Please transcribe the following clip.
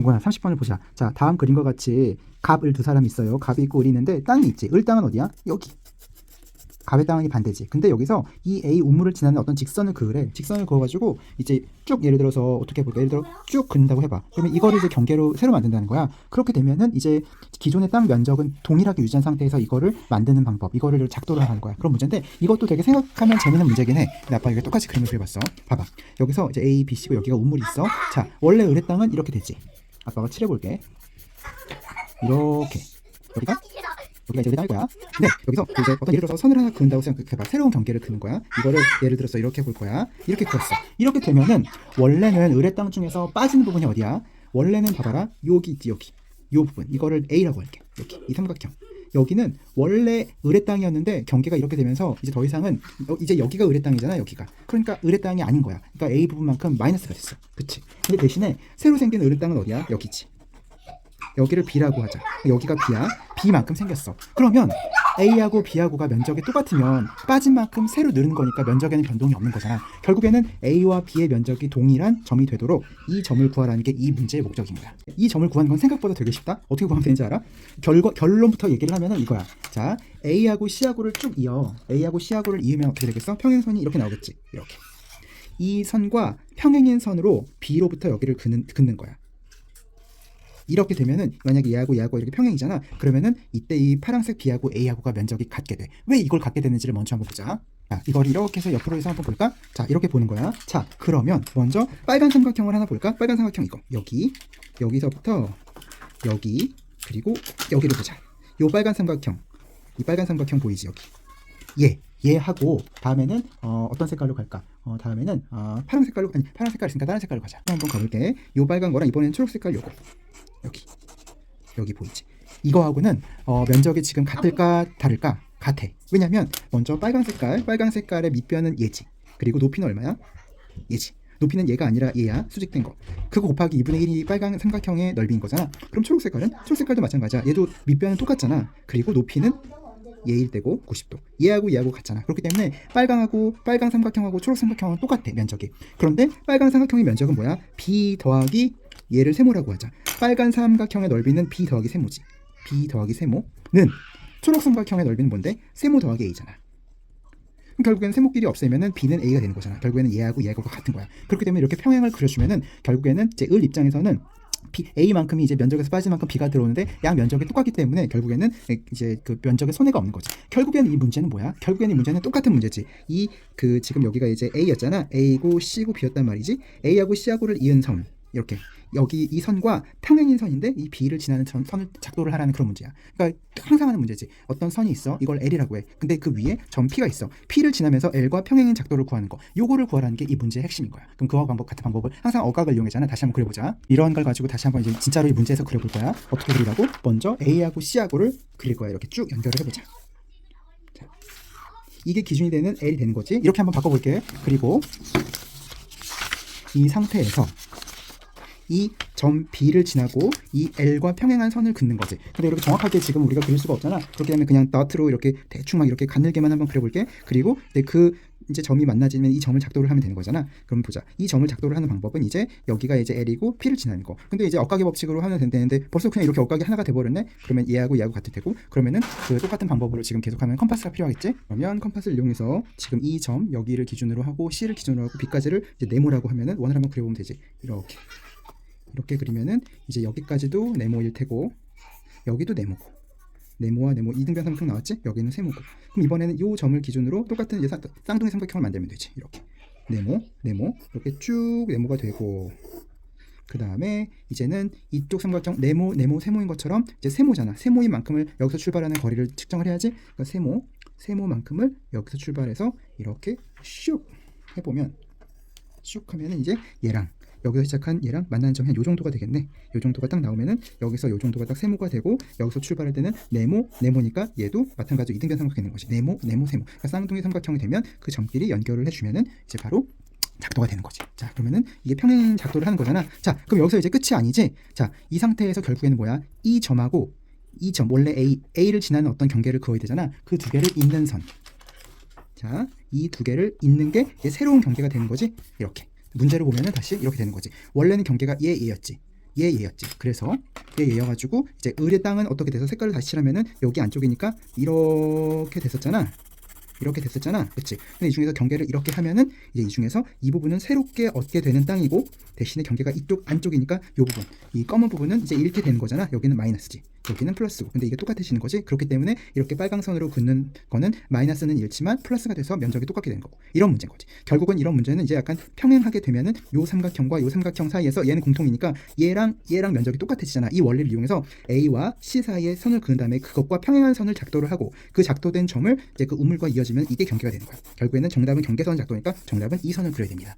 뭐야 30번을 보자. 자, 다음 그림과 같이 갑을 두 사람이 있어요. 갑이 있고 을이 있는데 땅이 있지. 을 땅은 어디야? 여기. 갑의 땅이 반대지. 근데 여기서 이 A 우물을 지나는 어떤 직선을 그으래. 직선을 그어가지고 이제 쭉 예를 들어서 어떻게 해볼까? 예를 들어 쭉 그린다고 해봐. 그러면 이거를 이제 경계로 새로 만든다는 거야. 그렇게 되면은 이제 기존의 땅 면적은 동일하게 유지한 상태에서 이거를 만드는 방법, 이거를 작도를 하는 거야. 그런 문제인데 이것도 되게 생각하면 재밌는 문제긴 해. 근데 아빠 여기 똑같이 그림을 그려봤어. 봐봐. 여기서 이제 A, B, C고 여기가 우물이 있어. 자, 원래 을의 땅은 이렇게 되지. 아빠가 칠해볼게. 이렇게. 여기가 이제 딸 거야. 근데 여기서 이제 어떤 예를 들어서 선을 하나 그은다고 생각해봐. 새로운 경계를 그는 거야. 이거를 예를 들어서 이렇게 볼 거야. 이렇게 그었어. 이렇게 되면은 원래는 을의 땅 중에서 빠지는 부분이 어디야? 원래는 봐봐라. 여기 있지 여기. 요 부분. 이거를 A라고 할게. 여기 이 삼각형. 여기는 원래 을의 땅이었는데 경계가 이렇게 되면서 이제 더 이상은 이제 여기가 을의 땅이잖아. 여기가. 그러니까 을의 땅이 아닌 거야. 그러니까 A 부분만큼 마이너스가 됐어. 그치? 근데 대신에 새로 생긴 을의 땅은 어디야? 여기지. 여기를 B라고 하자. 여기가 B야. B만큼 생겼어. 그러면 A하고 B하고가 면적이 똑같으면 빠진 만큼 새로 늘은 거니까 면적에는 변동이 없는 거잖아. 결국에는 A와 B의 면적이 동일한 점이 되도록 이 점을 구하라는 게 이 문제의 목적인 거야. 이 점을 구하는 건 생각보다 되게 쉽다. 어떻게 구하면 되는지 알아? 결론부터 얘기를 하면은 이거야. 자, A하고 C하고를 쭉 이어. A하고 C하고를 이으면 어떻게 되겠어? 평행선이 이렇게 나오겠지. 이렇게. 이 선과 평행인 선으로 B로부터 여기를 긋는 거야. 이렇게 되면은 만약에 얘하고 얘하고 이렇게 평행이잖아. 그러면은 이때 이 파란색 B하고 A하고가 면적이 같게 돼. 왜 이걸 갖게 되는지를 먼저 한번 보자. 자, 이걸 이렇게 해서 옆으로 해서 한번 볼까? 자, 이렇게 보는 거야. 자, 그러면 먼저 빨간 삼각형을 하나 볼까? 빨간 삼각형 이거. 여기서부터 여기 그리고 여기를 보자. 요 빨간 삼각형. 이 빨간 삼각형 보이지 여기. 얘하고 다음에는 어떤 색깔로 갈까? 다음에는 파란 색깔로 아니 파란 색깔 있으니까 다른 색깔로 가자. 한번 가볼게. 요 빨간 거랑 이번에는 초록 색깔 요거. 여기 보이지? 이거하고는 면적이 지금 같을까 다를까? 같아. 왜냐면 먼저 빨간 색깔의 밑변은 얘지. 그리고 높이는 얼마야? 얘지. 높이는 얘가 아니라 얘야. 수직된 거. 그거 곱하기 2분의 1이 빨간 삼각형의 넓이인 거잖아. 그럼 초록 색깔도 마찬가지야. 얘도 밑변은 똑같잖아. 그리고 높이는 얘일 때고 90도. 얘하고 같잖아. 그렇기 때문에 빨간 삼각형하고 초록 삼각형은 똑같아. 면적이. 그런데 빨간 삼각형의 면적은 뭐야? B 더하기 얘를 세모라고 하자. 빨간 삼각형의 넓이는 B 더하기 세모지. B 더하기 세모는 초록 삼각형의 넓이는 뭔데? 세모 더하기 A잖아. 결국에는 세모끼리 없애면은 B는 A가 되는 거잖아. 결국에는 얘하고가 같은 거야. 그렇기 때문에 이렇게 평행을 그려주면은 결국에는 이제 을 입장에서는 A만큼이 이제 면적에서 빠진 만큼 B가 들어오는데 양 면적이 똑같기 때문에 결국에는 이제 그 면적에 손해가 없는 거지. 결국에는 이 문제는 뭐야? 결국에는 이 문제는 똑같은 문제지. 지금 여기가 이제 A였잖아. A고 C고 B였단 말이지. A하고 C하고를 이은 선. 이렇게 여기 이 선과 평행인 선인데 이 B를 지나는 선을 작도를 하라는 그런 문제야. 그러니까 항상 하는 문제지. 어떤 선이 있어. 이걸 L이라고 해. 근데 그 위에 점 P가 있어. P를 지나면서 L과 평행인 작도를 구하는 거. 요거를 구하라는 게 이 문제의 핵심인 거야. 그럼 그와 같은 방법을 항상 어각을 이용하잖아. 다시 한번 그려보자. 이런 걸 가지고 다시 한번 이제 진짜로 이 문제에서 그려볼 거야. 어떻게 그리라고? 먼저 A하고 C하고를 그릴 거야. 이렇게 쭉 연결을 해보자. 자, 이게 기준이 되는 L이 되는 거지. 이렇게 한번 바꿔볼게. 그리고 이 상태에서 이 점 B를 지나고 이 L과 평행한 선을 긋는 거지. 근데 이렇게 정확하게 지금 우리가 그릴 수가 없잖아. 그렇게 되면 그냥 너트로 이렇게 대충 막 이렇게 가늘게만 한번 그려볼게. 그리고 이제 점이 만나지면 이 점을 작도를 하면 되는 거잖아. 그럼 보자. 이 점을 작도를 하는 방법은 이제 여기가 이제 L이고 P를 지나는 거. 근데 이제 엇각의 법칙으로 하면 된다는데 벌써 그냥 이렇게 엇각이 하나가 돼버렸네. 그러면 얘하고 같을 테고. 그러면은 그 똑같은 방법으로 지금 계속하면 컴파스가 필요하겠지. 그러면 컴파스를 이용해서 지금 이 점 여기를 기준으로 하고 C를 기준으로 하고 B까지를 이제 네모라고 하면은 원을 한번 그려보면 되지. 이렇게 그리면은 이제 여기까지도 네모일 테고 여기도 네모고 네모와 네모 이등변 삼각형 나왔지? 여기는 세모고. 그럼 이번에는 이 점을 기준으로 똑같은 이제 쌍둥이 삼각형을 만들면 되지. 이렇게 네모 이렇게 쭉 네모가 되고 그 다음에 이제는 이쪽 삼각형 네모 세모인 것처럼 이제 세모잖아. 세모인 만큼을 여기서 출발하는 거리를 측정을 해야지. 그러니까 세모만큼을 여기서 출발해서 이렇게 슉 해보면 슉 하면은 이제 얘랑 여기서 시작한 얘랑 만나는 점이 한 요 정도가 되겠네. 요 정도가 딱 나오면은 여기서 요 정도가 딱 세모가 되고 여기서 출발할 때는 네모니까 얘도 마찬가지로 이등변 삼각형이 되는 거지. 네모, 세모. 그러니까 쌍둥이 삼각형이 되면 그 점끼리 연결을 해주면은 이제 바로 작도가 되는 거지. 자, 그러면은 이게 평행 작도를 하는 거잖아. 자, 그럼 여기서 이제 끝이 아니지. 자, 이 상태에서 결국에는 뭐야? 이 점하고 이 점 원래 A를 지나는 어떤 경계를 그어야 되잖아. 그 두 개를 잇는 선. 자, 이 두 개를 잇는 게 이제 새로운 경계가 되는 거지. 이렇게. 문제로 보면은 다시 이렇게 되는 거지. 원래는 경계가 얘였지. 얘였지. 그래서 얘여가지고 이제 을의 땅은 어떻게 돼서 색깔을 다시 칠하면은 여기 안쪽이니까 이렇게 됐었잖아. 이렇게 됐었잖아. 그치? 근데 이 중에서 경계를 이렇게 하면은 이제 이 중에서 이 부분은 새롭게 얻게 되는 땅이고 대신에 경계가 이쪽 안쪽이니까 이 부분, 이 검은 부분은 이제 이렇게 되는 거잖아. 여기는 마이너스지. 여기는 플러스고. 근데 이게 똑같아지는 거지. 그렇기 때문에 이렇게 빨강선으로 긋는 거는 마이너스는 잃지만 플러스가 돼서 면적이 똑같게 되는 거고. 이런 문제인 거지. 결국은 이런 문제는 이제 약간 평행하게 되면은 요 삼각형과 요 삼각형 사이에서 얘는 공통이니까 얘랑 면적이 똑같아지잖아. 이 원리를 이용해서 A와 C 사이에 선을 그은 다음에 그것과 평행한 선을 작도를 하고 그 작도된 점을 이제 그 우물과 이어지면 이게 경계가 되는 거야. 결국에는 정답은 경계선 작도니까 정답은 이 선을 그려야 됩니다.